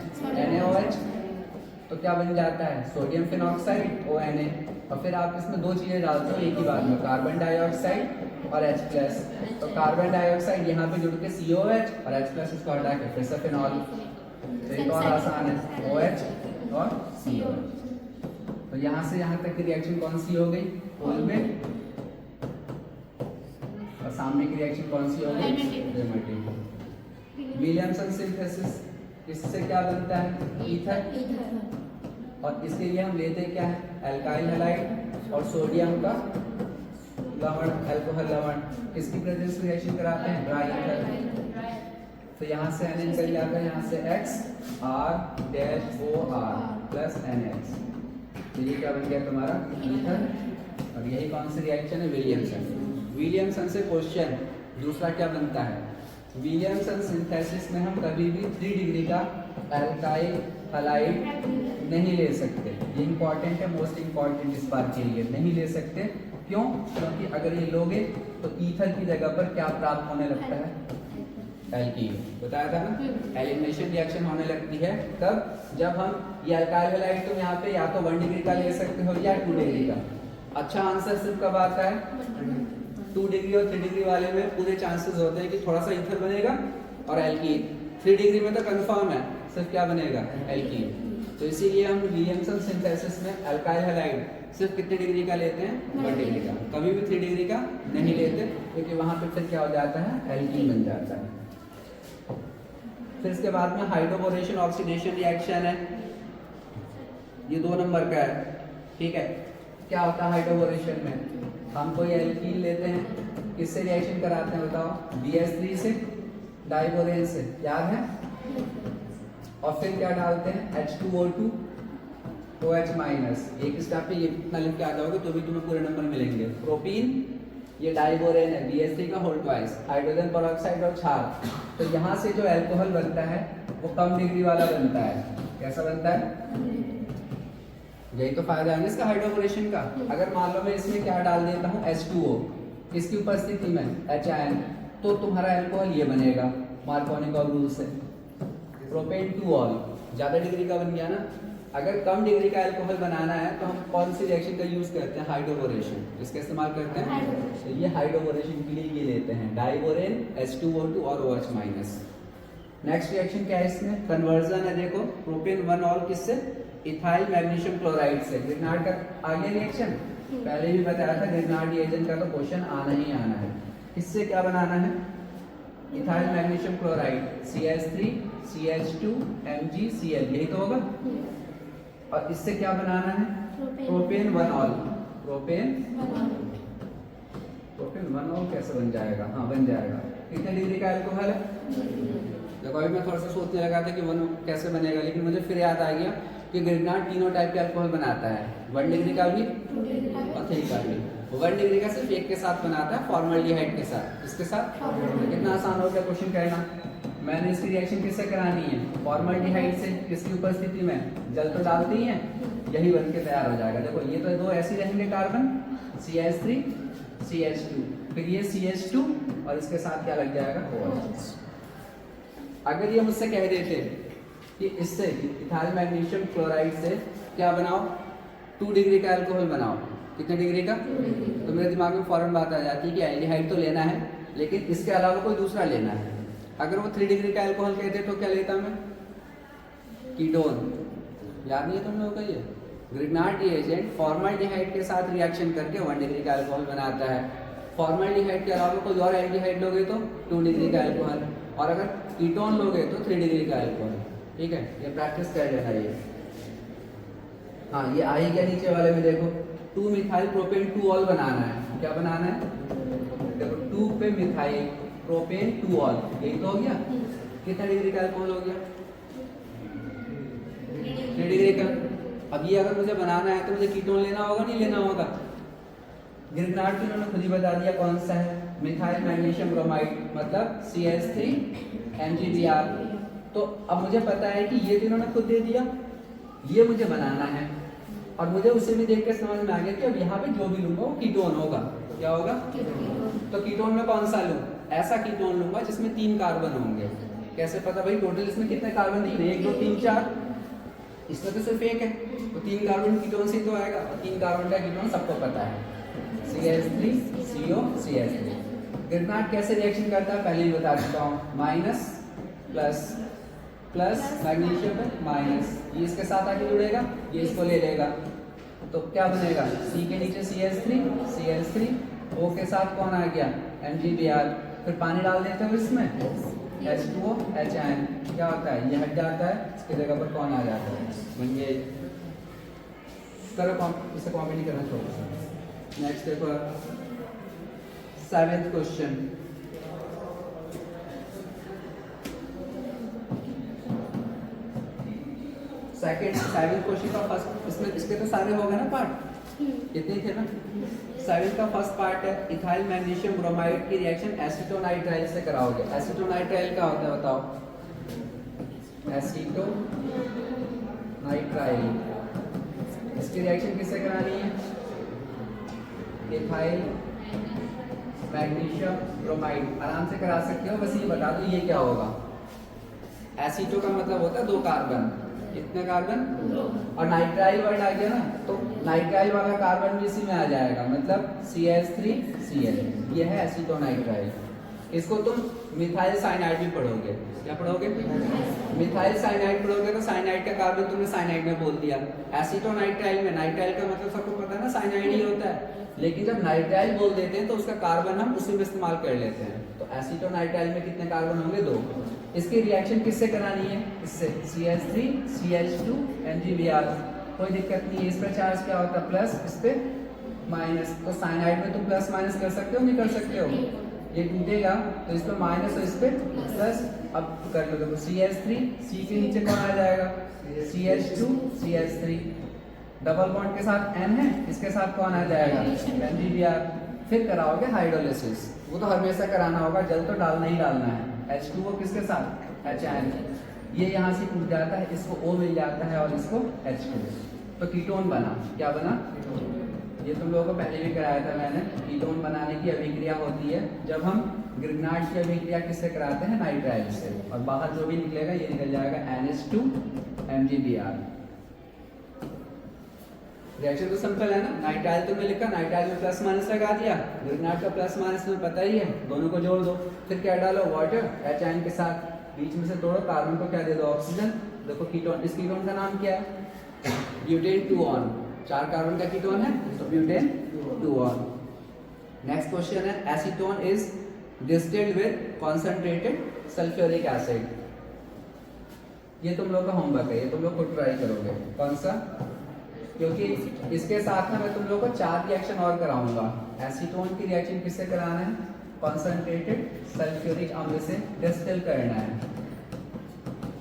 NaOH, तो क्या बन जाता है? Sodium phenoxide ONA। और फिर आप इसमें 2 चीजें डालते हो एक ही बार में, कार्बन डाइऑक्साइड और H+। तो कार्बन डाइऑक्साइड यहाँ पे जुड़ के COH, और H+ इसको हटा के फिर से फिनॉल। तो एक और आसान है, OH और COH। तो यहाँ से यहाँ तक की रिएक्शन कौन सी हो गई? कोल्बे। और सामने की रिएक्शन कौन सी हो गई? Williamson synthesis. इससे क्या बनता है? ईथर। और इसके लिए हम लेते क्या है? एल्काइल हैलाइड और सोडियम का लवण, अल्कोहल लवण। इसकी प्रेजेंस रिएक्शन कराते हैं ड्राई ईथर। तो यहाँ से Na निकल जाता है, यहाँ से XR-OR प्लस NH। तो ये क्या बन गया तुम्हारा? ईथर। और यही कौन सी रिएक्शन है? विलियमसन। विलियमसन से क्वेश्चन दूसरा क्या बनता है? विलियमसन सिंथेसिस में हम कभी भी 3 डिग्री का एल्काइल हैलाइड नहीं ले सकते। ये इंपॉर्टेंट है, मोस्ट इंपॉर्टेंट इस बार के लिए। नहीं ले सकते क्यों? क्योंकि अगर ये लोगे तो ईथर की जगह पर क्या प्राप्त होने लगता है? एल्कीन। बताया था ना, एलिमिनेशन रिएक्शन होने लगती है तब जब हम ये अल्काइल हैलाइड तुम यहाँ पे या तो 1 डिग्री का ले सकते हो या 2 डिग्री का। अच्छा आंसर सिर्फ कब आता है? 2 डिग्री और 3 डिग्री वाले में पूरे चांसेस होते हैं कि थोड़ा सा ईथर बनेगा और एल्कीन। 3 डिग्री में तो कंफर्म है सिर्फ क्या बनेगा, एल्कीन। तो इसीलिए हम विलियमसन सिंथेसिस में अल्काइल हैलाइड सिर्फ कितने डिग्री का लेते हैं, 1 डिग्री का, कभी भी 3 डिग्री का नहीं लेते, क्योंकि वहां पे फिर क्या हो जाता है, एल्कीन बन जाता है। फिर इसके बाद में हाइड्रोबोरेशन ऑक्सीडेशन रिएक्शन है, ये 2 नंबर का है, ठीक है। क्या होता है हाइड्रोबोरेशन में, हम कोई एल्कीन लेते हैं, किससे रिएक्शन कराते हैं बताओ, BH3 से, डाइबोरेन से, याद है, और फिर क्या डालते हैं, H2O2 OH माइनस। एक स्टेप पे ये इतना लिख के आ जाओगे तो भी तुम्हें पूरे नंबर मिलेंगे। प्रोपीन, ये डाइबोरेन है, BH3 का होल ट्वाइस, हाइड्रोजन पेरोक्साइड और क्षार। तो यहाँ से जो अल्कोहल बनता है वो कम डिग्री वाला बनता है। कैसा बनता है, यही तो फायदा है इसका हाइड्रोबोरेशन का। अगर मान लो मैं इसमें क्या डाल देता हूँ, H2O, इसकी उपस्थिति में HN, तो तुम्हारा अल्कोहल ये बनेगा मार्कोनिकॉल रूल से, प्रोपेन 2 ऑल, ज्यादा डिग्री का बन गया ना। अगर कम डिग्री का अल्कोहल बनाना है तो हम कौन सी रिएक्शन का यूज करते हैं, हाइड्रोबोरेशन, इसका इस्तेमाल करते हैं। तो ये हाइड्रोबोरेशन के लिए ये लेते हैं, डाइबोरेन, H2O2 और OH माइनस। नेक्स्ट रिएक्शन क्या है इसमें, कन्वर्जन है, देखो प्रोपेन 1 ऑल किससे, इथाइल मैग्नीशियम क्लोराइड से। ग्रिग्नार्ड का आगे रिएक्शन पहले भी बताया था, ग्रिग्नार्ड रिएजेंट का तो क्वेश्चन आना ही आना है। इससे क्या बनाना है, ethyl magnesium chloride, CH3 CH2 MgCl, यही तो होगा। और इससे क्या बनाना है, प्रोपेन 1 ऑल, प्रोपेन 1 ऑल कैसे बन जाएगा, हाँ बन जाएगा। कितने डिग्री का अल्कोहल है, देखो अभी मैं थोड़ा सा सोचने लगा था कि 1 कैसे बनेगा, लेकिन मुझे फिर याद आ गया कि ग्रिग्नार्ड तीनों टाइप के अल्कोहल बनाता है, 1 डिग्री का भी और 3 का भी। 1 डिग्री का सिर्फ एक के साथ बनाता है, फॉर्मल्डिहाइड के साथ। इसके साथ कितना आसान हो गया क्वेश्चन कहना। मैंने इसकी रिएक्शन किससे करानी है, फॉर्मल्डिहाइड से, किसकी उपस्थिति में, जल तो डालती ही है, यही बन के तैयार हो जाएगा। देखो ये तो 2 ऐसे रहेंगे कार्बन, CH3 CH2, फिर ये CH2 और इसके साथ क्या लग जाएगा, OH। अगर ये मुझसे कह देते कि इससे इथाइल मैग्नीशियम क्लोराइड से क्या बनाओ, 2 डिग्री का अल्कोहल बनाओ, कितने डिग्री का, तो मेरे दिमाग में फौरन बात आ जाती है कि एल्डिहाइड तो लेना है, लेकिन इसके अलावा कोई दूसरा लेना है। अगर वो 3 डिग्री का अल्कोहल कहते तो क्या लेता मैं, कीटोन। याद नहीं है तुम लोगों को, ये ग्रिग्नार्ड रिएजेंट फॉर्मल्डिहाइड के साथ रिएक्शन करके 1 डिग्री का अल्कोहल बनाता है। फॉर्मल्डिहाइड के अलावा कोई और एल्डिहाइड लोगे तो 2 डिग्री का अल्कोहल, और अगर कीटोन लोगे तो 3 डिग्री का अल्कोहल। ठीक है, ये प्रैक्टिस कर लेना ये। हाँ ये आई क्या नीचे वाले में, देखो 2 मिथाइल प्रोपेन 2 ऑल बनाना है। क्या बनाना है, देखो 2 पे मिथाइल प्रोपेन 2 ऑल, यही तो हो गया। कितना डिग्री का अल्कोहल हो गया, 3 डिग्री का। अब ये अगर मुझे बनाना है तो मुझे कीटोन लेना होगा, नहीं लेना होगा। ग्रिग्नार्ड की उन्होंने खुद ही बता दिया कौन सा है, मिथाइल मैग्नीशियम ब्रोमाइड, मतलब CH3 MgBr। तो अब मुझे पता है कि ये तो इन्होंने खुद दे दिया, ये मुझे बनाना है, और मुझे उसे भी देख के समझ में आ गया कि अब यहाँ पे जो भी लूंगा वो कीटोन होगा। क्या होगा, तो कीटोन में कौन सा लूं, ऐसा कीटोन लूंगा जिसमें 3 कार्बन होंगे। कैसे पता भाई, टोटल इसमें कितने कार्बन दिए, 1 2 3 4, इसमें तो सिर्फ 1 है, तो 3 कार्बन कीटोन से तो आएगा, और 3 कार्बन का कीटोन सबको पता है, CH3 CO CH3। ग्रिग्नार्ड कैसे रिएक्शन करता है पहले ही बता देता हूँ, माइनस प्लस प्लस मैग्नीशियम पे माइनस, ये इसके साथ आके जुड़ेगा, ये इसको ले लेगा, तो क्या बनेगा, C के नीचे CH3 O के साथ कौन आ गया, MgBr। फिर पानी डाल देते हो इसमें, H2O HN, क्या होता है, ये हट जाता है, इसकी जगह पर कौन आ जाता है, ये करो, इसे कॉपी नहीं करना छोड़ो। नेक्स्ट देखो 7th क्वेश्चन, सेकंड क्वेश्चन का फर्स्ट, इसमें इसके तो सारे हो गए ना पार्ट, कितने थे ना। 7 का फर्स्ट पार्ट है इथाइल मैग्नीशियम ब्रोमाइड की रिएक्शन एसीटोनाइट्राइल से कराओगे। एसीटोनाइट्राइल क्या होता है बताओ, एसीटोनाइट्राइल, इसकी रिएक्शन किससे करानी है, इथाइल मैग्नीशियम ब्रोमाइड, आराम से करा सकते हो, बस ये बता दो ये क्या होगा। एसीटो का मतलब होता है 2 कार्बन, कितने कार्बन, और नाइट्राइल वर्ड आ गया ना, तो नाइट्राइल वाला कार्बन भी इसी में आ जाएगा, मतलब CH3Cl, ये है एसीटोनाइट्राइल। इसको तुम मिथाइल साइनाइड भी पढ़ोगे। क्या पढ़ोगे? मिथाइल साइनाइड पढ़ोगे तो साइनाइड का कार्बन तुमने साइनाइड में बोल दिया। एसीटोनाइट्राइल में, नाइट्राइल का मतलब सबको पता है ना साइनाइड ही होता है, लेकिन जब नाइट्राइल बोल देते हैं तो उसका कार्बन हम उसी में इस्तेमाल कर लेते हैं। तो एसीटोनाइट्राइल में कितने कार्बन होंगे? 2। इसकी रिएक्शन किससे करानी है? इससे, CH3 CH2 MgBr। कोई दिक्कत नहीं है। इस पर चार्ज क्या होता है? प्लस, इस पे माइनस। तो साइनाइड में तुम प्लस माइनस कर सकते हो, नहीं कर सकते हो? ये टूटेगा तो इस पे माइनस और इस पे प्लस। अब कर लो, देखो CH3, C के नीचे कौन आ जाएगा? CH2 CH3। डबल बॉन्ड के साथ N है, इसके साथ कौन आ जाएगा? MgBr। फिर कराओगे हाइड्रोलिसिस। वो तो हमेशा कराना होगा, जल तो डालना ही डालना है। H2O किसके साथ? HN। ये यहाँ से टूट जाता है, इसको O मिल जाता है और इसको H2। तो कीटोन बना। क्या बना? ये तुम लोगों को पहले भी कराया था मैंने। कीटोन बनाने की अभिक्रिया होती है जब हम ग्रिग्नार्ड की अभिक्रिया किससे कराते हैं? नाइट्राइल से। और बाहर जो भी निकलेगा ये निकल जाएगा NH2 MgBr। रिएक्शन तो सिंपल है ना। नाइट्राइल तुमने लिखा, नाइट्राइल में प्लस माइनस लगा दिया, ग्रिग्नार्ड का प्लस माइनस तुम्हें पता ही है, दोनों को जोड़ दो। फिर क्या डालो? वाटर HN के साथ, बीच में से तोड़ो, कार्बन को क्या दे दो? ऑक्सीजन। देखो कीटोन, इस कीटोन का नाम क्या है? Butane 2-on। 4 कार्बन का कीटोन है तो ब्यूटेन 2-on। नेक्स्ट क्वेश्चन है, acetone is distilled with concentrated sulphuric acid. ये तुम लोग का होमवर्क है, ये तुम लोग खुद ट्राई करोगे। कौन सा? क्योंकि इसके साथ में मैं तुम लोग को 4 रिएक्शन और कराऊंगा। एसीटोन की रिएक्शन किससे कराना है? कॉन्सेंट्रेटेड सल्फ्यूरिक अम्ल से डिस्टिल करना है।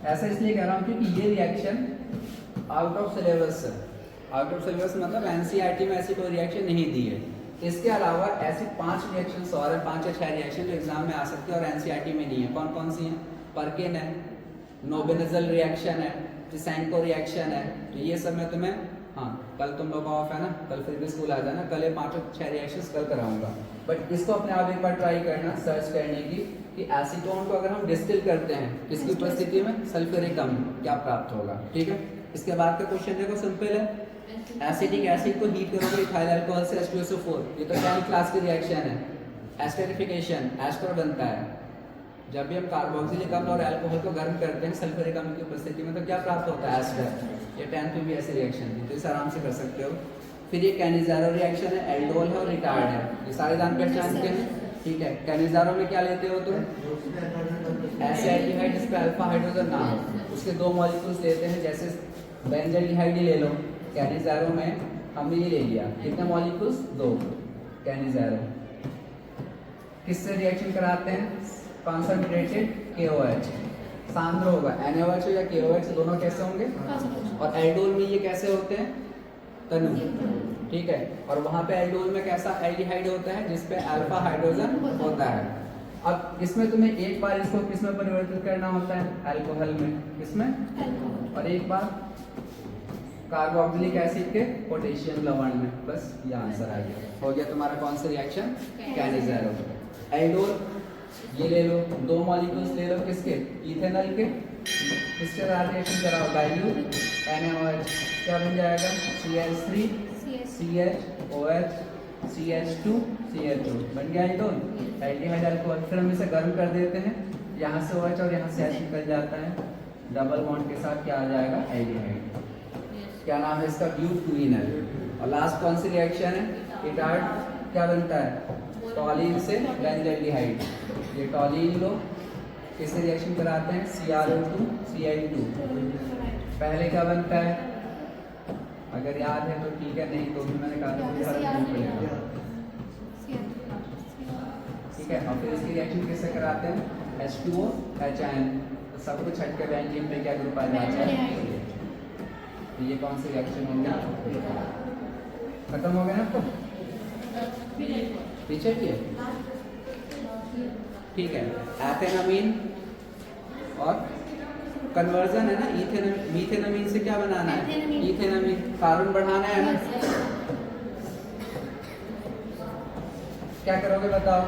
ऐसा इसलिए कह रहा हूँ क्योंकि ये रिएक्शन आउट ऑफ सिलेबस है। आउट ऑफ सिलेबस मतलब एनसीईआरटी में ऐसी कोई रिएक्शन नहीं दी है। इसके अलावा ऐसी 5 रिएक्शंस और है, 5 या 6 रिएक्शन जो एग्जाम में आ सकती है और एनसीईआरटी में नहीं है। कौन कौन सी हैं? पर्किन है, नोबेनजल रिएक्शन है, टिसैंको रिएक्शन है। तो ये सब मैं तुम्हें, हाँ कल तुम लोग ऑफ है ना, कल फिर भी स्कूल आ जाना, कल ये 5-6 रिएक्शंस कल कराऊंगा। बट इसको अपने आप एक बार ट्राई करना, सर्च करने की कि एसीटोन को अगर हम डिस्टिल करते हैं किसकी उपस्थिति में? सल्फ्यूरिक अम्ल, क्या प्राप्त होगा। ठीक है। इसके बाद का क्वेश्चन देखो, सिंपल है। एसिटिक एसिड को हीट करोगे इथाइल अल्कोहल से H2SO4। ये तो क्या क्लास की रिएक्शन है? एस्टरिफिकेशन, एस्टर बनता है। जब भी हम कार्बोक्सिलिक अम्ल और अल्कोहल को गर्म करते हैं सल्फ्यूरिक अम्ल की उपस्थिति में तो क्या प्राप्त होता है? एस्टर। ये 10 पे भी ऐसी रिएक्शन थी, तो इसे आराम से कर सकते हो। फिर ये कैनिज़ारो रिएक्शन है, एल्डोल है और रिटार्ड है। ये सारे जान पहचान के हैं। ठीक है। कैनिज़ारो में क्या लेते हो तुम? ऐसे एल्डिहाइड जिस पे अल्फा हाइड्रोजन ना हो, उसके 2 मॉलिक्यूल्स लेते हैं। जैसे बेंजल्डिहाइड ही ले लो, कैनिज़ारो में हमने ये ले लिया। कितने मॉलिक्यूल्स? 2। कैनिज़ारो किससे रिएक्शन कराते हैं? Concentrated KOH। सांद्र होगा NaOH या KOH, दोनों कैसे होंगे? और एल्डोल में ये कैसे होते हैं? तनु। ठीक है। और वहां पे एल्डोल में कैसा एल्डिहाइड होता है? जिसपे अल्फा हाइड्रोजन होता है। अब इसमें तुम्हें एक बार इसको किसमें परिवर्तित करना होता है? अल्कोहल में। किसमें? और एक बार कार्बोक्सिलिक एसिड के पोटेशियम लवण में। बस ये आंसर आ गया। हो गया तुम्हारा कौन सा रिएक्शन? कैनिज़ारो। एल्डोल ये ले लो, 2 मॉलिक्यूल्स ले लो, किसके? इथेनॉल के। किसके साथ रिएक्शन कराओ? डाइल्यूट NaOH, क्या बन जाएगा? CH3 CHOH CH2 CH2 बन गया एल्डोल, एल्डिहाइड अल्कोहल। फिर हम इसे गर्म कर देते हैं, यहाँ से OH और यहाँ से H निकल जाता है। डबल बॉन्ड के साथ क्या आ जाएगा? एल्डिहाइड। क्या नाम है इसका? ब्यूटेनॉल। और लास्ट कौन सी रिएक्शन है? इटार्ड। क्या बनता है? टॉलिन से बेंजल्डिहाइड। ये टॉलिन लो, किससे रिएक्शन कराते हैं? CrO2 Cl2। पहले क्या बनता है? अगर याद है तो ठीक है, नहीं तो भी मैंने कहा था ठीक है। और फिर इसकी रिएक्शन किससे कराते हैं? H2O HN। तो सब कुछ हट के बेंजीन पे क्या ग्रुप आ जाता है? ये कौन सी रिएक्शन हो गया? खत्म हो गया ना? तो पीछे की ठीक है। एथेनामीन और कन्वर्जन है ना, मीथेनामीन से क्या बनाना है? इथेनामीन। कार्बन बढ़ाना है ना? क्या करोगे बताओ?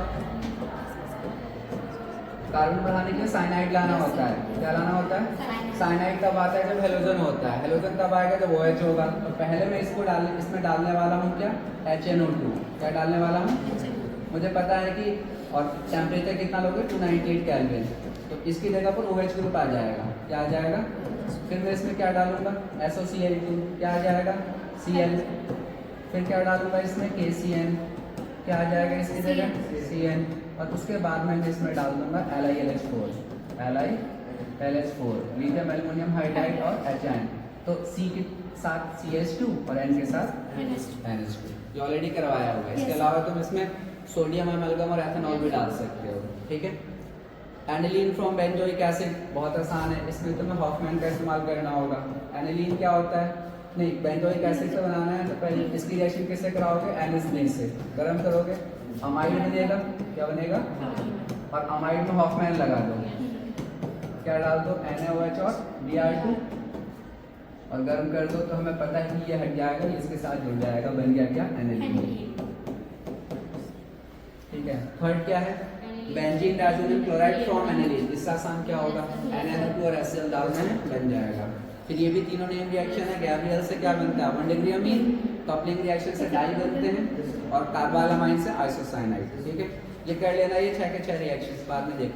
कार्बन बढ़ाने के लिए साइनाइड लाना होता है। क्या लाना होता है? साइनाइड तब आता है जब हेलोजन होता है। हेलोजन तब आएगा जब OH होगा। तो पहले मैं इसमें डालने वाला हूँ क्या? HNO2। क्या डालने वाला हूँ? मुझे पता है कि और टेम्परेचर कितना लोगे 298 केल्विन। तो इसकी जगह पर OH ग्रुप आ जाएगा, क्या आ जाएगा? फिर मैं इसमें क्या डालूंगा SOCl2, क्या आ जाएगा Cl। फिर क्या डालूंगा इसमें KCN, क्या आ जाएगा इसकी जगह CN। और उसके बाद मैं इसमें डाल दूंगा LiLH4, लिथियम एल्युमिनियम हाइड्राइड और HN। तो C के साथ CH2 और N के साथ NH2, जो ऑलरेडी करवाया हुआ है। इसके Yes. अलावा तुम इसमें सोडियम एमलगम और एथेनॉल भी डाल सकते हो, ठीक है। एनिलीन फ्रॉम बेंजोइक एसिड बहुत आसान है, इसमें तुम्हें हॉफमैन का इस्तेमाल करना होगा। एनिलीन क्या होता है? नहीं, बेंजोइक एसिड से बनाना है तो पहले इसकी रिएक्शन किससे कराओगे? NH3 से गर्म करोगे, अमाइड बनेगा, क्या बनेगा? और अमाइड में हॉफमैन लगा दो, क्या डाल दो? NaOH और Br2 और गर्म कर दो, तो हमें पता है कि ये हट जाएगा, ये इसके साथ जुड़ जाएगा, बन गया क्या? एनिलीन। ठीक है। थर्ड क्या है? Benzene diazonium chloride from aniline. इसका आसान क्या होगा? NaNO2 और HCl डालना है, बन जाएगा। फिर ये भी तीनों नेम रिएक्शन है। गैब्रियल से क्या बनता है? 1 डिग्री अमीन। कपलिंग रिएक्शन से डाई बनते हैं और कार्बालामाइन से आइसोसाइनाइड, ठीक है। ये कर लेना, ये 6 के 6 रिएक्शंस बाद में देख